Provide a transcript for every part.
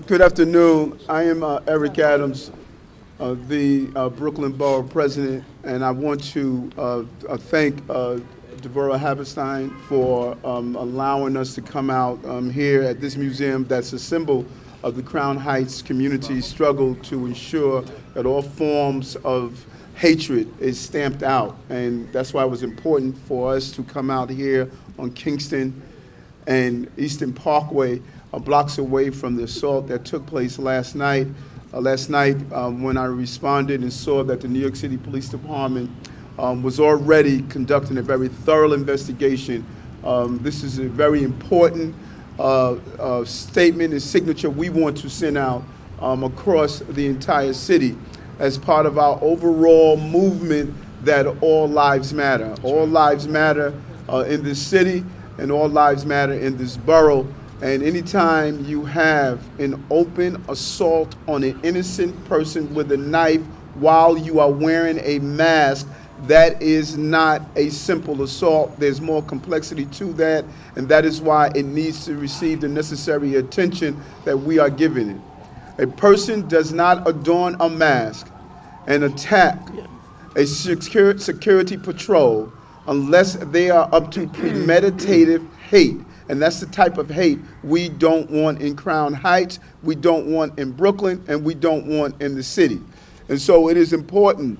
Good afternoon. I am Eric Adams, the Brooklyn Borough President, and I want to thank Devorah Haberstein for allowing us to come out here at this museum that's a symbol of the Crown Heights community struggle to ensure that all forms of hatred is stamped out. And that's why it was important for us to come out here on Kingston and Eastern Parkway, blocks away from the assault that took place last night. When I responded and saw that the New York City Police Department was already conducting a very thorough investigation. This is a very important statement and signature we want to send out across the entire city as part of our overall movement that all lives matter. All lives matter in this city, and all lives matter in this borough. And anytime you have an open assault on an innocent person with a knife while you are wearing a mask, that is not a simple assault. There's more complexity to that, and that is why it needs to receive the necessary attention that we are giving it. A person does not adorn a mask and attack a security patrol unless they are up to premeditated hate. And that's the type of hate we don't want in Crown Heights, we don't want in Brooklyn, and we don't want in the city. And so it is important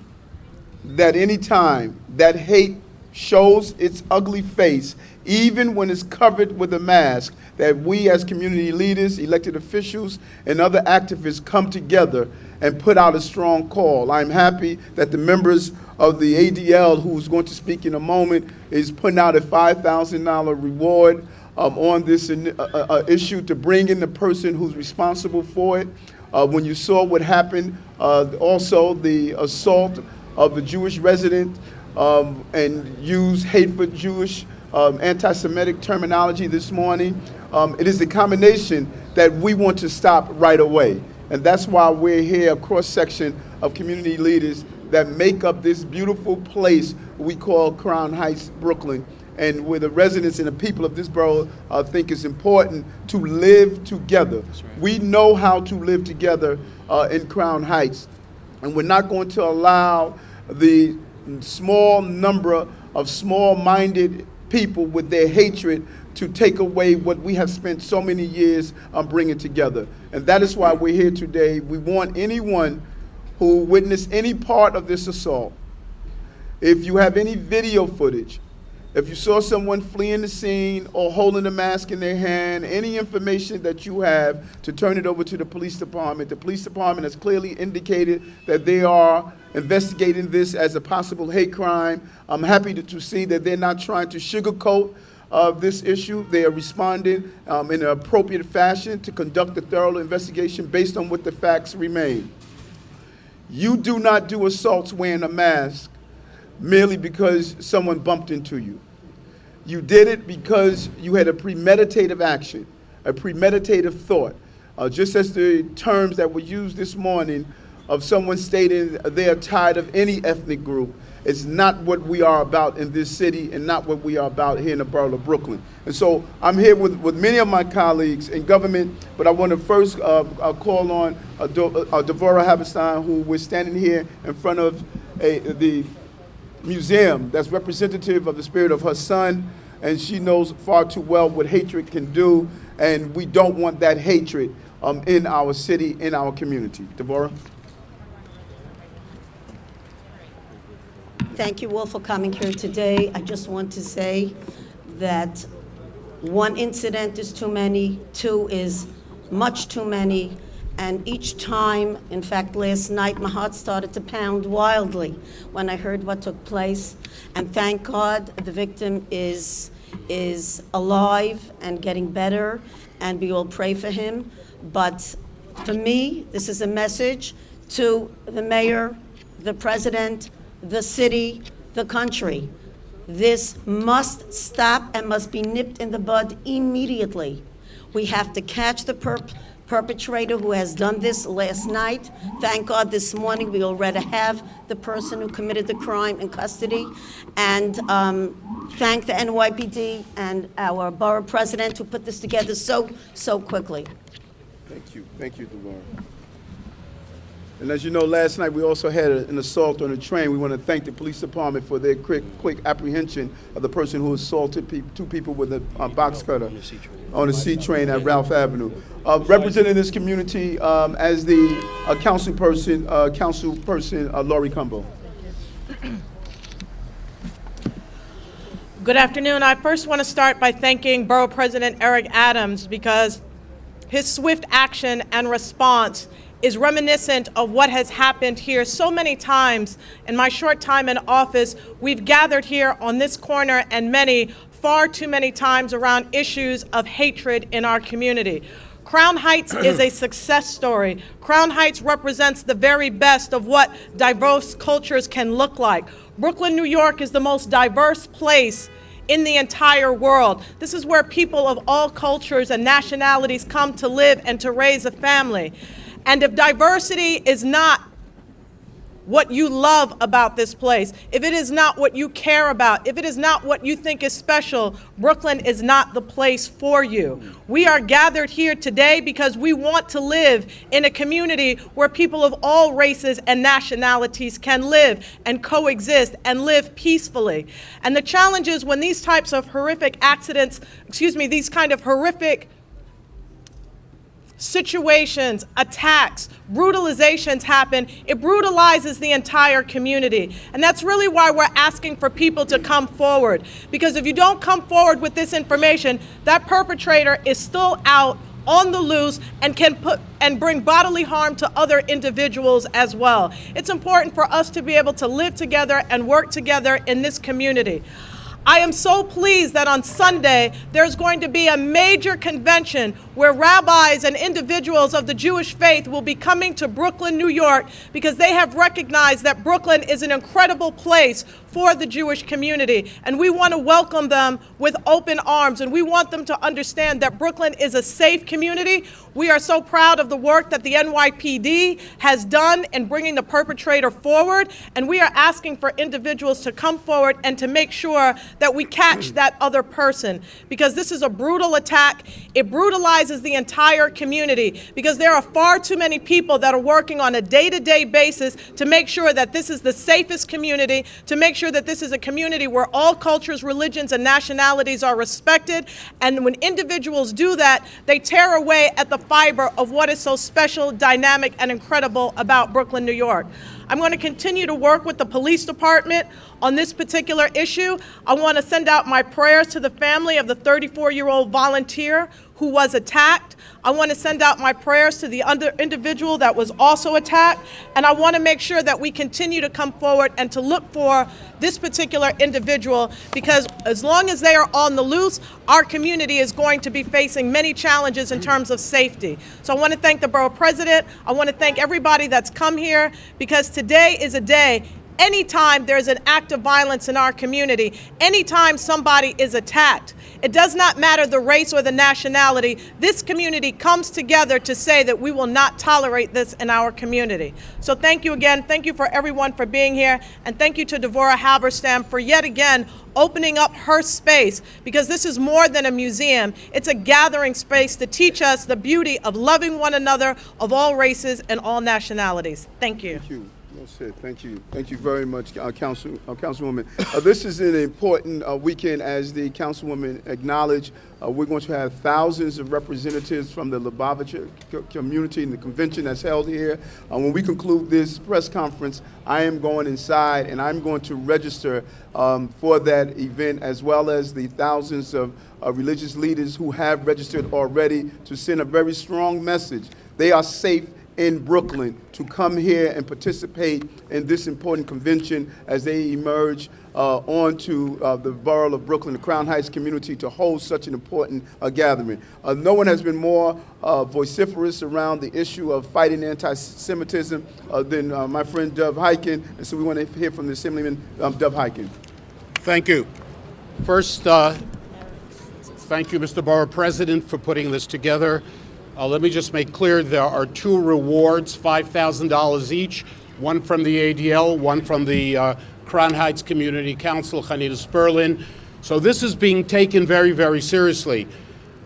that any time that hate shows its ugly face, even when it's covered with a mask, that we as community leaders, elected officials, and other activists come together and put out a strong call. I'm happy that the members of the ADL, who's going to speak in a moment, is putting out a $5,000 reward on this issue to bring in the person who's responsible for it. When you saw what happened, also the assault of a Jewish resident and use hateful Jewish anti-Semitic terminology this morning, it is a combination that we want to stop right away. And that's why we're here, a cross-section of community leaders that make up this beautiful place we call Crown Heights, Brooklyn, and where the residents and the people of this borough think it's important to live together. Right. We know how to live together in Crown Heights, and we're not going to allow the small number of small-minded people with their hatred to take away what we have spent so many years bringing together. And that is why we're here today. We want anyone who witnessed any part of this assault, if you have any video footage, if you saw someone fleeing the scene or holding a mask in their hand, any information that you have, to turn it over to the police department. The police department has clearly indicated that they are investigating this as a possible hate crime. I'm happy to see that they're not trying to sugarcoat this issue. They are responding in an appropriate fashion to conduct a thorough investigation based on what the facts remain. You do not do assaults wearing a mask merely because someone bumped into you. You did it because you had a premeditative action, a premeditative thought. Just as the terms that were used this morning of someone stating they are tired of any ethnic group, it's not what we are about in this city and not what we are about here in the borough of Brooklyn. And so I'm here with many of my colleagues in government, but I want to first call on Devorah Haberstein, who we're standing here in front of the museum that's representative of the spirit of her son, and she knows far too well what hatred can do, and we don't want that hatred in our city, in our community. Devorah? Thank you all for coming here today. I just want to say that one incident is too many, two is much too many, and each time, in fact, last night, my heart started to pound wildly when I heard what took place. And thank God the victim is alive and getting better, and we all pray for him. But for me, this is a message to the mayor, the president, the city, the country. This must stop and must be nipped in the bud immediately. We have to catch the perpetrator who has done this last night. Thank God this morning we already have the person who committed the crime in custody. And thank the NYPD and our borough president who put this together so quickly. Thank you, Delora. And as you know, last night we also had an assault on a train. We want to thank the police department for their quick apprehension of the person who assaulted two people with a box cutter on a C train at Ralph Avenue. Representing this community as the councilperson, Laurie Cumbo. Good afternoon. I first want to start by thanking Borough President Eric Adams because his swift action and response is reminiscent of what has happened here so many times. In my short time in office, we've gathered here on this corner and far too many times around issues of hatred in our community. Crown Heights is a success story. Crown Heights represents the very best of what diverse cultures can look like. Brooklyn, New York is the most diverse place in the entire world. This is where people of all cultures and nationalities come to live and to raise a family. And if diversity is not what you love about this place, if it is not what you care about, if it is not what you think is special, Brooklyn is not the place for you. We are gathered here today because we want to live in a community where people of all races and nationalities can live and coexist and live peacefully. And the challenge is when these types of horrific accidents, these kind of horrific situations, attacks, brutalizations happen, it brutalizes the entire community. And that's really why we're asking for people to come forward. Because if you don't come forward with this information, that perpetrator is still out on the loose and can bring bodily harm to other individuals as well. It's important for us to be able to live together and work together in this community. I am so pleased that on Sunday there's going to be a major convention where rabbis and individuals of the Jewish faith will be coming to Brooklyn, New York, because they have recognized that Brooklyn is an incredible place for the Jewish community. And we want to welcome them with open arms, and we want them to understand that Brooklyn is a safe community. We are so proud of the work that the NYPD has done in bringing the perpetrator forward, and we are asking for individuals to come forward and to make sure that we catch that other person, because this is a brutal attack. It brutalizes the entire community because there are far too many people that are working on a day-to-day basis to make sure that this is the safest community, to make sure that this is a community where all cultures, religions, and nationalities are respected. And when individuals do that, they tear away at the fiber of what is so special, dynamic, and incredible about Brooklyn, New York. I'm going to continue to work with the police department on this particular issue. I want to send out my prayers to the family of the 34-year-old volunteer who was attacked. I want to send out my prayers to the other individual that was also attacked. And I want to make sure that we continue to come forward and to look for this particular individual, because as long as they are on the loose, our community is going to be facing many challenges in terms of safety. So I want to thank the Borough President. I want to thank everybody that's come here, because today is a day. Anytime there's an act of violence in our community, anytime somebody is attacked, it does not matter the race or the nationality, this community comes together to say that we will not tolerate this in our community. So thank you again. Thank you for everyone for being here. And thank you to Devorah Halberstam for yet again opening up her space, because this is more than a museum. It's a gathering space to teach us the beauty of loving one another of all races and all nationalities. Thank you. Thank you. Well said. Thank you. Thank you very much, Councilwoman. This is an important weekend, as the Councilwoman acknowledged. We're going to have thousands of representatives from the Lubavitcher community in the convention that's held here. When we conclude this press conference, I am going inside and I'm going to register for that event, as well as the thousands of religious leaders who have registered already, to send a very strong message. They are safe in Brooklyn to come here and participate in this important convention as they emerge onto the borough of Brooklyn, the Crown Heights community, to hold such an important gathering. No one has been more vociferous around the issue of fighting anti-Semitism than my friend Dov Hikind, and so we want to hear from the Assemblyman Dov Hikind. Thank you. First, thank you, Mr. Borough President, for putting this together. Let me just make clear there are two rewards, $5,000 each, one from the ADL, one from the Crown Heights Community Council, Hanita Sperlin. So this is being taken very, very seriously.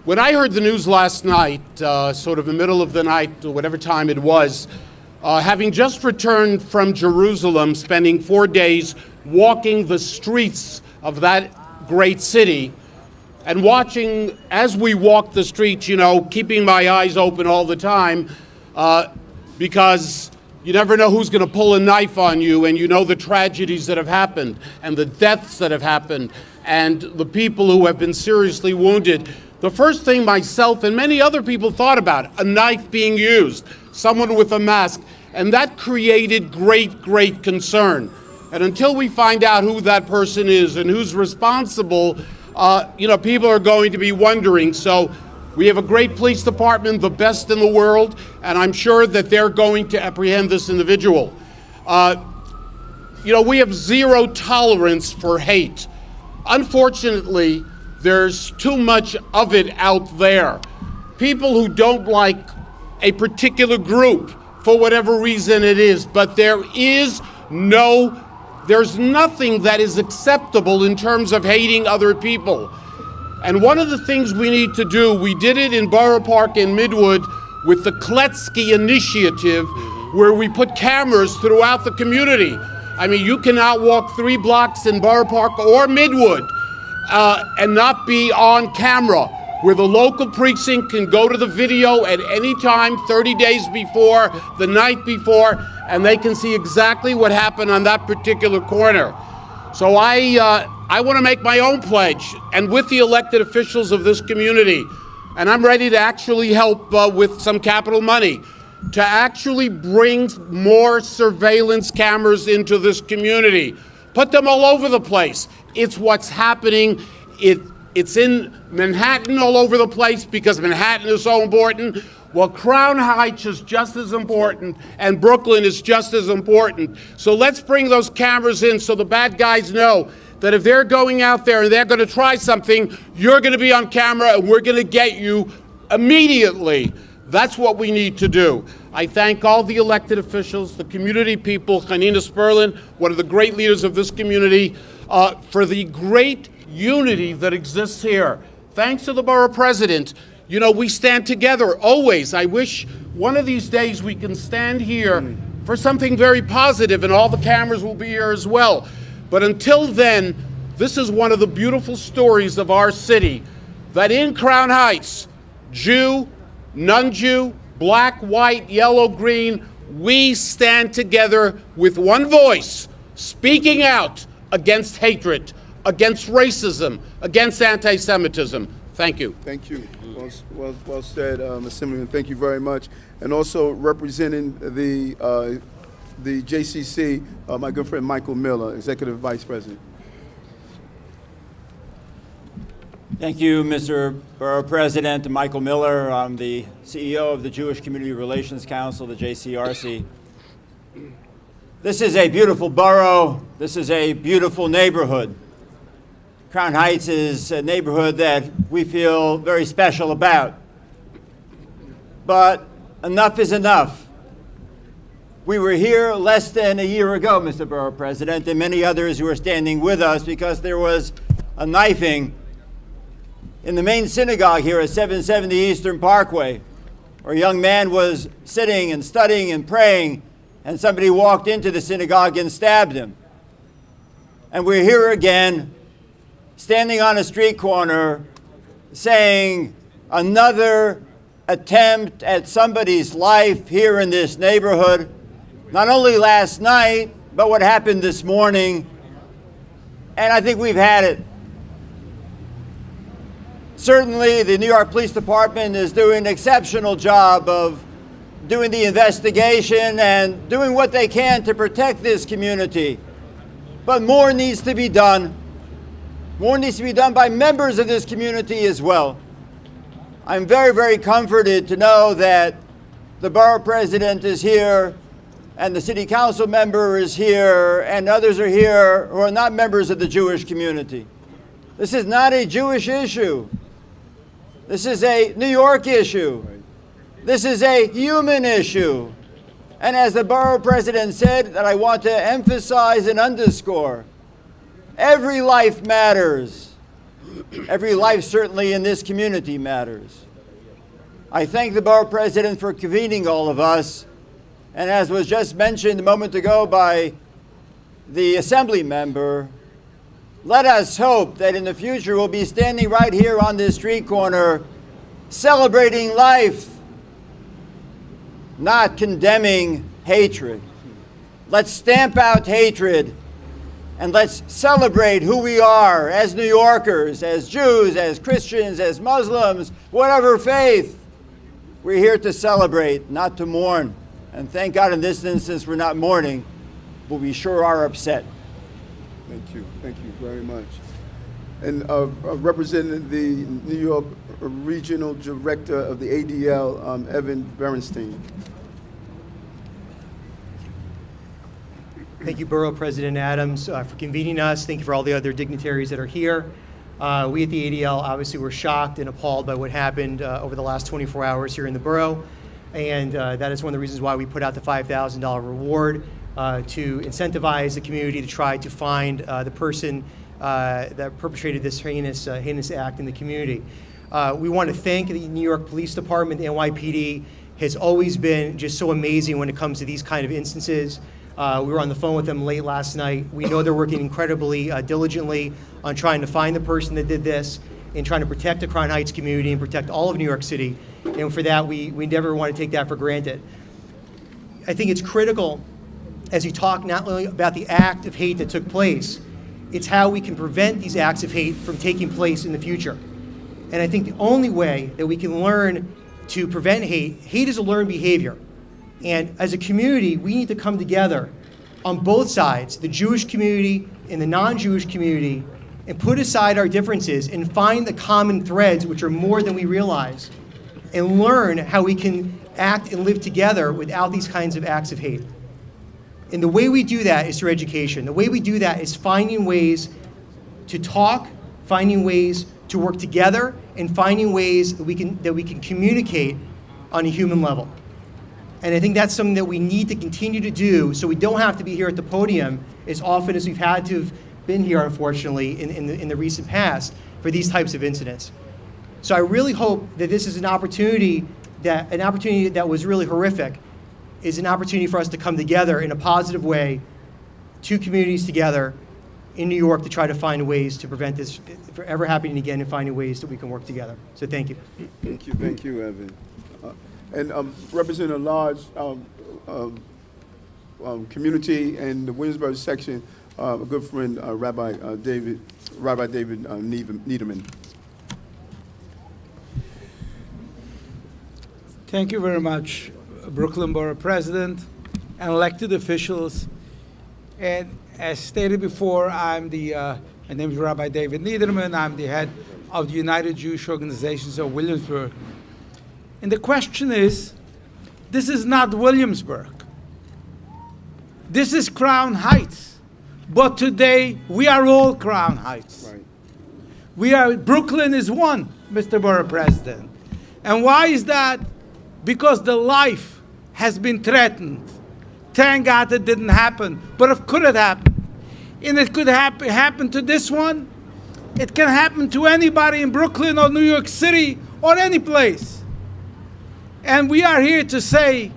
When I heard the news last night, sort of in the middle of the night, or whatever time it was, having just returned from Jerusalem, spending 4 days walking the streets of that great city, and watching as we walk the streets, you know, keeping my eyes open all the time, because you never know who's going to pull a knife on you, and you know the tragedies that have happened, and the deaths that have happened, and the people who have been seriously wounded. The first thing myself and many other people thought about, a knife being used, someone with a mask, and that created great concern. And until we find out who that person is and who's responsible, you know, people are going to be wondering. So we have a great police department, the best in the world, and I'm sure that they're going to apprehend this individual. You know, we have zero tolerance for hate. Unfortunately, there's too much of it out there. People who don't like a particular group for whatever reason it is, but there's nothing that is acceptable in terms of hating other people. And one of the things we need to do, we did it in Borough Park in Midwood with the Kletsky Initiative, where we put cameras throughout the community. I mean, you cannot walk 3 blocks in Borough Park or Midwood and not be on camera, where the local precinct can go to the video at any time, 30 days before, the night before, and they can see exactly what happened on that particular corner. So I want to make my own pledge, and with the elected officials of this community, and I'm ready to actually help with some capital money, to actually bring more surveillance cameras into this community. Put them all over the place. It's what's happening. It's in Manhattan all over the place because Manhattan is so important. Well, Crown Heights is just as important, and Brooklyn is just as important. So let's bring those cameras in so the bad guys know that if they're going out there and they're going to try something, you're going to be on camera and we're going to get you immediately. That's what we need to do. I thank all the elected officials, the community people, Hanina Sperlin, one of the great leaders of this community, for the great unity that exists here. Thanks to the Borough President, you know, we stand together always. I wish one of these days we can stand here for something very positive, and all the cameras will be here as well. But until then, this is one of the beautiful stories of our city, that in Crown Heights, Jew, non-Jew, black, white, yellow, green, we stand together with one voice, speaking out against hatred, against racism, against anti-Semitism. Thank you. Thank you. Well said, Assemblyman. Thank you very much. And also representing the JCC, my good friend Michael Miller, Executive Vice President. Thank you, Mr. Borough President. Michael Miller. I'm the CEO of the Jewish Community Relations Council, the JCRC. This is a beautiful borough. This is a beautiful neighborhood. Crown Heights is a neighborhood that we feel very special about. But enough is enough. We were here less than a year ago, Mr. Borough President, and many others who are standing with us, because there was a knifing in the main synagogue here at 770 Eastern Parkway, where a young man was sitting and studying and praying, and somebody walked into the synagogue and stabbed him. And we're here again, standing on a street corner, saying another attempt at somebody's life here in this neighborhood, not only last night, but what happened this morning. And I think we've had it. Certainly, the New York Police Department is doing an exceptional job of doing the investigation and doing what they can to protect this community. But more needs to be done. More needs to be done by members of this community as well. I'm very comforted to know that the Borough President is here, and the City Council member is here, and others are here who are not members of the Jewish community. This is not a Jewish issue. This is a New York issue. This is a human issue. And as the Borough President said, that I want to emphasize and underscore, every life matters. Every life, certainly in this community, matters. I thank the Borough President for convening all of us, and as was just mentioned a moment ago by the Assembly member, let us hope that in the future we'll be standing right here on this street corner celebrating life, not condemning hatred. Let's stamp out hatred and let's celebrate who we are as New Yorkers, as Jews, as Christians, as Muslims, whatever faith. We're here to celebrate, not to mourn. And thank God in this instance we're not mourning, but we sure are upset. Thank you very much. And representing the New York Regional Director of the ADL, Evan Berenstein. Thank you, Borough President Adams, for convening us. Thank you for all the other dignitaries that are here. We at the ADL obviously were shocked and appalled by what happened over the last 24 hours here in the borough. And that is one of the reasons why we put out the $5,000 reward to incentivize the community to try to find the person that perpetrated this heinous act in the community. We want to thank the New York Police Department. The NYPD has always been just so amazing when it comes to these kind of instances. We were on the phone with them late last night. We know they're working incredibly diligently on trying to find the person that did this and trying to protect the Crown Heights community and protect all of New York City. And for that, we never want to take that for granted. I think it's critical as you talk not only about the act of hate that took place, it's how we can prevent these acts of hate from taking place in the future. And I think the only way that we can learn to prevent hate is a learned behavior. And as a community, we need to come together on both sides, the Jewish community and the non-Jewish community, and put aside our differences and find the common threads, which are more than we realize, and learn how we can act and live together without these kinds of acts of hate. And the way we do that is through education. The way we do that is finding ways to talk, finding ways to work together, and finding ways that we can communicate on a human level. And I think that's something that we need to continue to do so we don't have to be here at the podium as often as we've had to have been here, unfortunately, in the recent past for these types of incidents. So I really hope that this is an opportunity that was really horrific, is an opportunity for us to come together in a positive way, two communities together in New York to try to find ways to prevent this from ever happening again and finding ways that we can work together. So thank you. Thank you, Evan. And representing a large community in the Williamsburg section, a good friend, Rabbi David Niederman. Thank you very much, Brooklyn Borough President and elected officials. And as stated before, my name is Rabbi David Niederman. I'm the head of the United Jewish Organizations of Williamsburg. And the question is, this is not Williamsburg. This is Crown Heights. But today, we are all Crown Heights. Right. Brooklyn is one, Mr. Borough President. And why is that? Because the life has been threatened. Thank God it didn't happen, but it could have happened. And it could happen to this one. It can happen to anybody in Brooklyn or New York City or any place. And we are here to say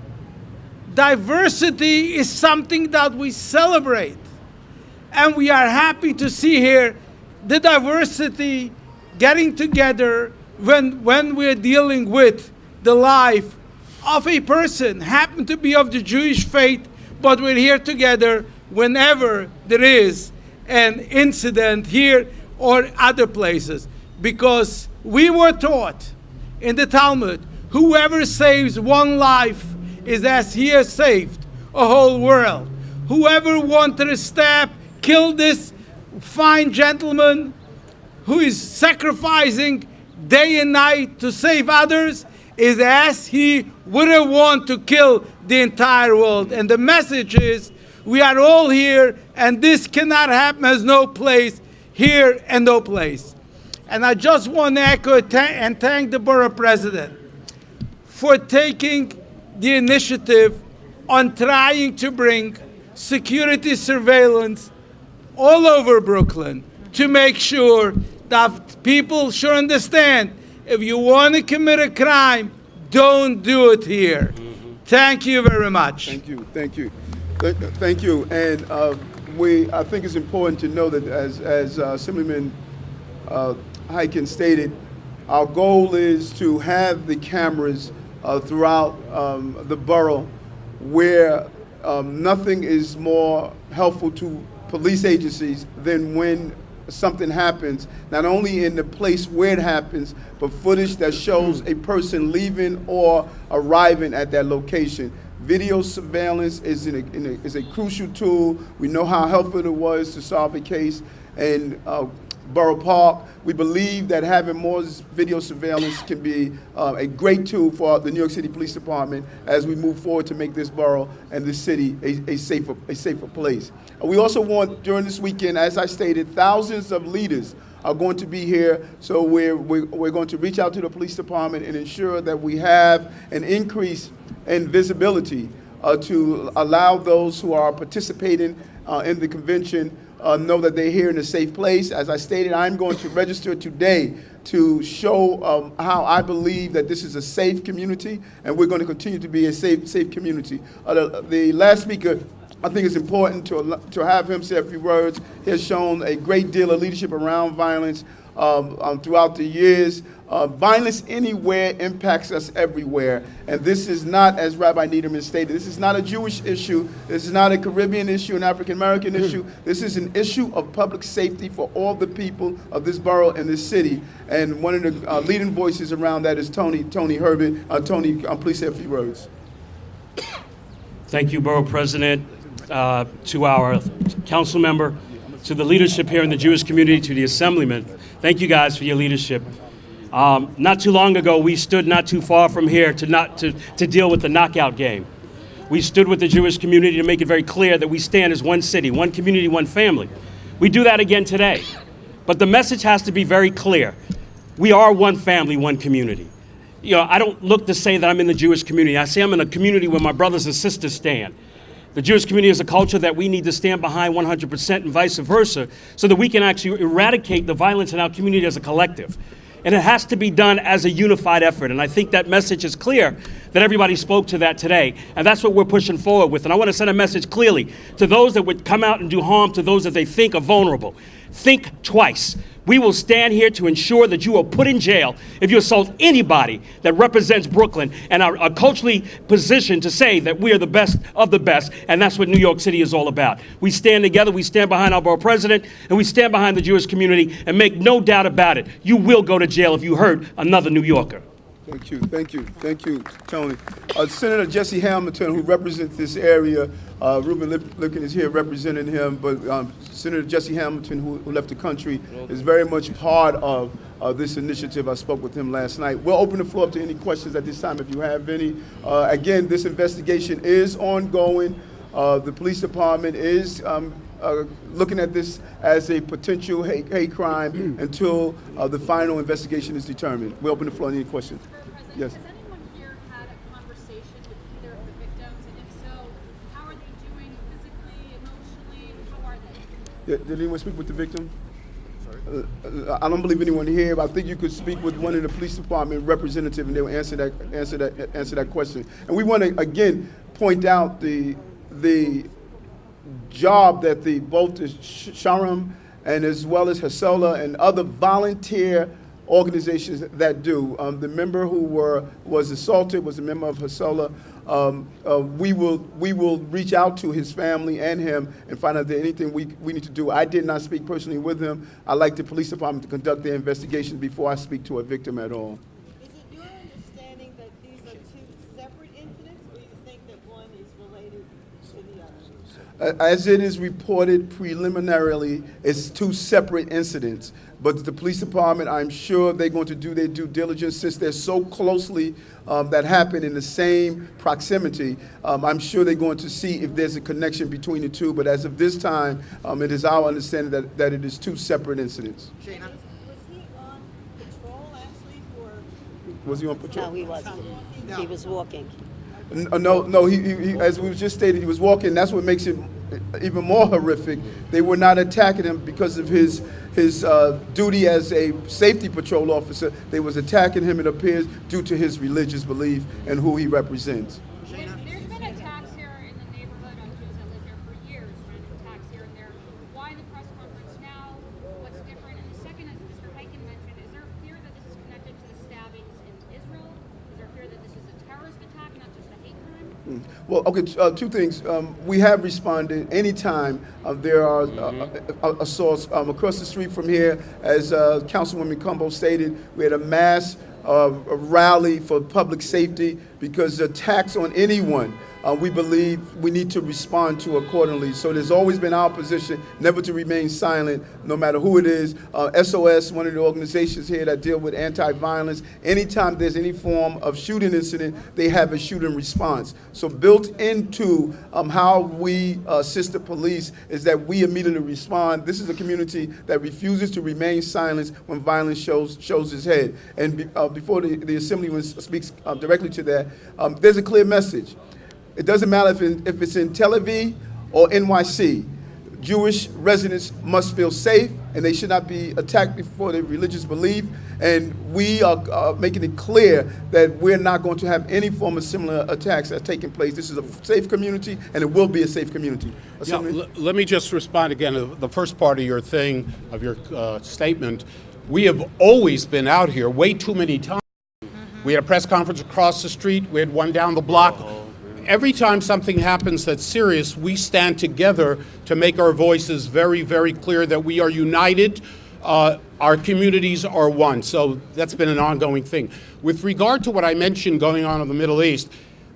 diversity is something that we celebrate. And we are happy to see here the diversity getting together when we're dealing with the life of a person, happen to be of the Jewish faith, but we're here together whenever there is an incident here or other places. Because we were taught in the Talmud, whoever saves one life is as he has saved a whole world. Whoever wanted to stab, kill this fine gentleman who is sacrificing day and night to save others is as he would have wanted to kill the entire world. And the message is, we are all here, and this cannot happen. There's no place here and no place. And I just want to echo and thank the Borough President for taking the initiative on trying to bring security surveillance all over Brooklyn to make sure that people should understand. If you want to commit a crime, don't do it here. Thank you very much. Thank you, thank you, thank you. And I think it's important to know that as Assemblyman Hyken stated, our goal is to have the cameras throughout the borough where nothing is more helpful to police agencies than when something happens, not only in the place where it happens, but footage that shows a person leaving or arriving at that location. Video surveillance is a crucial tool. We know how helpful it was to solve a case in Borough Park. We believe that having more video surveillance can be a great tool for the New York City Police Department as we move forward to make this borough and this city a safer place. We also want, during this weekend, as I stated, thousands of leaders are going to be here, so we're going to reach out to the police department and ensure that we have an increase in visibility to allow those who are participating in the convention know that they're here in a safe place. As I stated, I'm going to register today to show how I believe that this is a safe community, and we're going to continue to be a safe community. The last speaker, I think it's important to have him say a few words. He has shown a great deal of leadership around violence throughout the years. Violence anywhere impacts us everywhere. And this is not, as Rabbi Niederman stated, this is not a Jewish issue. This is not a Caribbean issue, an African-American issue. This is an issue of public safety for all the people of this borough and this city. And one of the leading voices around that is Tony Herbert. Tony, please say a few words. Thank you, Borough President, to our council member, to the leadership here in the Jewish community, to the Assemblyman. Thank you guys for your leadership. Not too long ago, we stood not too far from here to deal with the knockout game. We stood with the Jewish community to make it very clear that we stand as one city, one community, one family. We do that again today. But the message has to be very clear. We are one family, one community. You know, I don't look to say that I'm in the Jewish community. I say I'm in a community where my brothers and sisters stand. The Jewish community is a culture that we need to stand behind 100% and vice versa, so that we can actually eradicate the violence in our community as a collective. And it has to be done as a unified effort. And I think that message is clear, that everybody spoke to that today. And that's what we're pushing forward with. And I want to send a message clearly to those that would come out and do harm to those that they think are vulnerable. Think twice. We will stand here to ensure that you are put in jail if you assault anybody that represents Brooklyn and are culturally positioned to say that we are the best of the best, and that's what New York City is all about. We stand together, we stand behind our borough president, and we stand behind the Jewish community, and make no doubt about it, you will go to jail if you hurt another New Yorker. Thank you, Tony. Senator Jesse Hamilton, who represents this area, Ruben Lipkin is here representing him, but Senator Jesse Hamilton, who left the country, is very much part of this initiative. I spoke with him last night. We'll open the floor up to any questions at this time if you have any. Again, this investigation is ongoing. The police department is looking at this as a potential hate crime until the final investigation is determined. We'll open the floor to any questions. Yes. Has anyone here had a conversation with either of the victims, and if so, how are they doing physically, emotionally, how are they? Did anyone speak with the victim? Sorry? I don't believe anyone here, but I think you could speak with one of the police department representatives, and they will answer that question. And we want to again point out the job that both the Sharm and as well as Hatzolah and other volunteer organizations that do. The member who was assaulted was a member of Hatzolah. We will reach out to his family and him and find out if there's anything we need to do. I did not speak personally with him. I like the police department to conduct their investigation before I speak to a victim at all. Is it your understanding that these are two separate incidents, or you think that one is related to the other? As it is reported preliminarily, it's two separate incidents. But the police department, I'm sure they're going to do their due diligence since they're so closely that happened in the same proximity. I'm sure they're going to see if there's a connection between the two. But as of this time, it is our understanding that it is two separate incidents. Was he on patrol actually for? Was he on patrol? No, he wasn't. He was walking. No. He as we just stated, he was walking. That's what makes it even more horrific, they were not attacking him because of his duty as a safety patrol officer. They was attacking him, it appears, due to his religious belief and who he represents. There's been attacks here in the neighborhood on Jews that live here for years, random attacks here and there. Why the press conference now? What's different? And the second, as Mr. Heiken mentioned, is there fear that this is connected to the stabbings in Israel? Is there fear that this is a terrorist attack, not just a hate crime? Well, okay, two things. We have responded anytime there are assaults across the street from here. As Councilwoman Cumbo stated, we had a mass rally for public safety because attacks on anyone, we believe we need to respond to accordingly. So there's always been our position never to remain silent, no matter who it is. SOS, one of the organizations here that deal with anti-violence, anytime there's any form of shooting incident, they have a shooting response. So built into how we assist the police is that we immediately respond. This is a community that refuses to remain silent when violence shows its head. And before the Assemblyman speaks directly to that, there's a clear message. It doesn't matter if it's in Tel Aviv or NYC. Jewish residents must feel safe, and they should not be attacked before their religious belief. And we are making it clear that we're not going to have any form of similar attacks that are taking place. This is a safe community, and it will be a safe community. Yeah, let me just respond again to the first part of your thing, of your statement. We have always been out here way too many times. We had a press conference across the street. We had one down the block. Every time something happens that's serious, we stand together to make our voices very, very clear that we are united. Our communities are one. So that's been an ongoing thing. With regard to what I mentioned going on in the Middle East,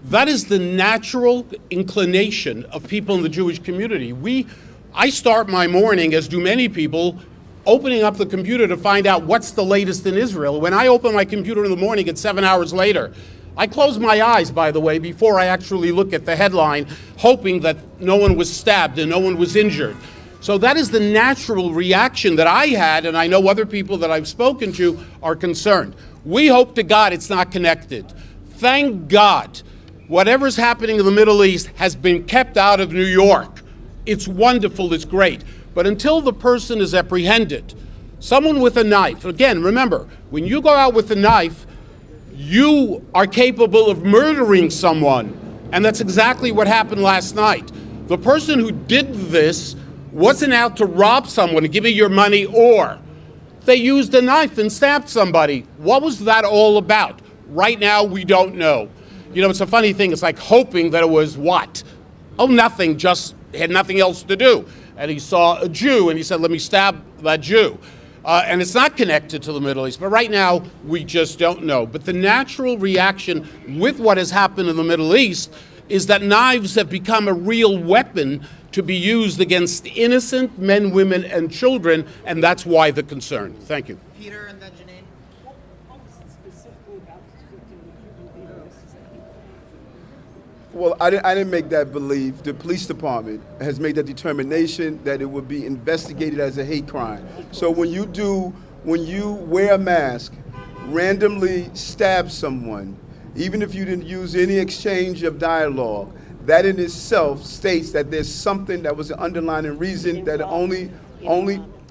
that is the natural inclination of people in the Jewish community. I start my morning, as do many people, opening up the computer to find out what's the latest in Israel. When I open my computer in the morning, it's 7 hours later. I close my eyes, by the way, before I actually look at the headline, hoping that no one was stabbed and no one was injured. So that is the natural reaction that I had, and I know other people that I've spoken to are concerned. We hope to God it's not connected. Thank God, whatever's happening in the Middle East has been kept out of New York. It's wonderful, it's great. But until the person is apprehended, someone with a knife, again, remember, when you go out with a knife, you are capable of murdering someone. And that's exactly what happened last night. The person who did this wasn't out to rob someone, to give you your money, or they used a knife and stabbed somebody. What was that all about? Right now, we don't know. You know, it's a funny thing. It's like hoping that it was what? Oh, nothing, just had nothing else to do. And he saw a Jew and he said, let me stab that Jew. And it's not connected to the Middle East, but right now we just don't know. But the natural reaction with what has happened in the Middle East is that knives have become a real weapon to be used against innocent men, women, and children, and that's why the concern. Thank you. Peter and then Janine. Well, I didn't make that belief. The police department has made that determination that it would be investigated as a hate crime. So when you wear a mask, randomly stab someone, even if you didn't use any exchange of dialogue, that in itself states that there's something that was an underlying reason that only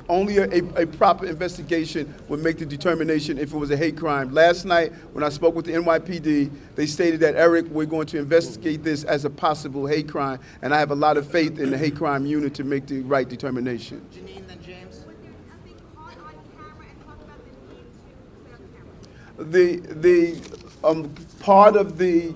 a proper investigation would make the determination if it was a hate crime. Last night, when I spoke with the NYPD, they stated that, Eric, we're going to investigate this as a possible hate crime, and I have a lot of faith in the hate crime unit to make the right determination. Janine, then James. Was there nothing caught on camera, and talk about the need to put on camera? The part of the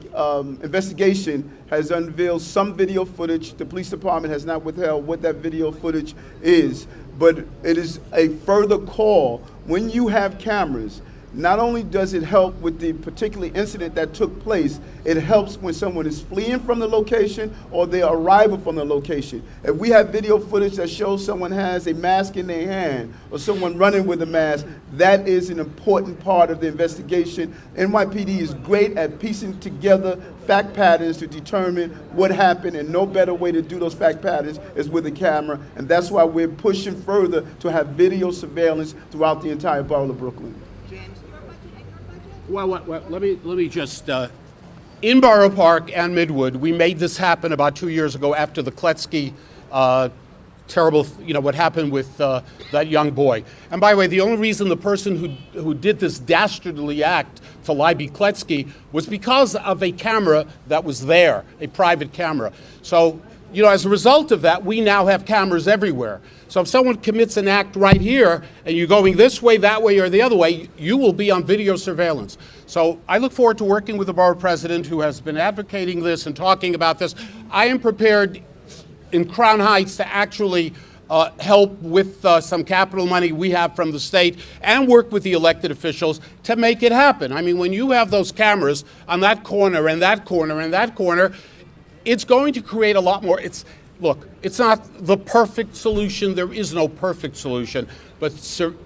investigation has unveiled some video footage. The police department has not withheld what that video footage is, but it is a further call. When you have cameras, not only does it help with the particular incident that took place, it helps when someone is fleeing from the location or their arrival from the location. If we have video footage that shows someone has a mask in their hand or someone running with a mask, that is an important part of the investigation. NYPD is great at piecing together fact patterns to determine what happened, and no better way to do those fact patterns is with a camera, and that's why we're pushing further to have video surveillance throughout the entire borough of Brooklyn. James. Well, let me just, in Borough Park and Midwood, we made this happen about 2 years ago after the Kletsky terrible, what happened with that young boy. And by the way, the only reason the person who did this dastardly act to Libby Kletsky was because of a camera that was there, a private camera. So, as a result of that, we now have cameras everywhere. So if someone commits an act right here and you're going this way, that way, or the other way, you will be on video surveillance. So I look forward to working with the borough president who has been advocating this and talking about this. I am prepared in Crown Heights to actually help with some capital money we have from the state and work with the elected officials to make it happen. I mean, when you have those cameras on that corner and that corner and that corner, it's going to create a lot more. Look, it's not the perfect solution. There is no perfect solution. But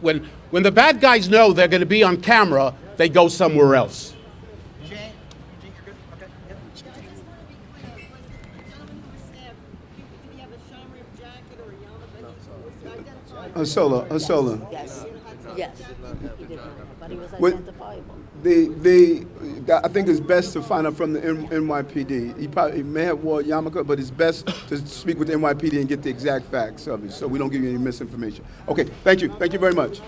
when the bad guys know they're going to be on camera, they go somewhere else. Hatzolah. Yes, yes. He did not, but he was What- identifiable. I think it's best to find out from the NYPD. He may have wore a yarmulke, but it's best to speak with the NYPD and get the exact facts of it, so we don't give you any misinformation. Okay, thank you. Thank you very much.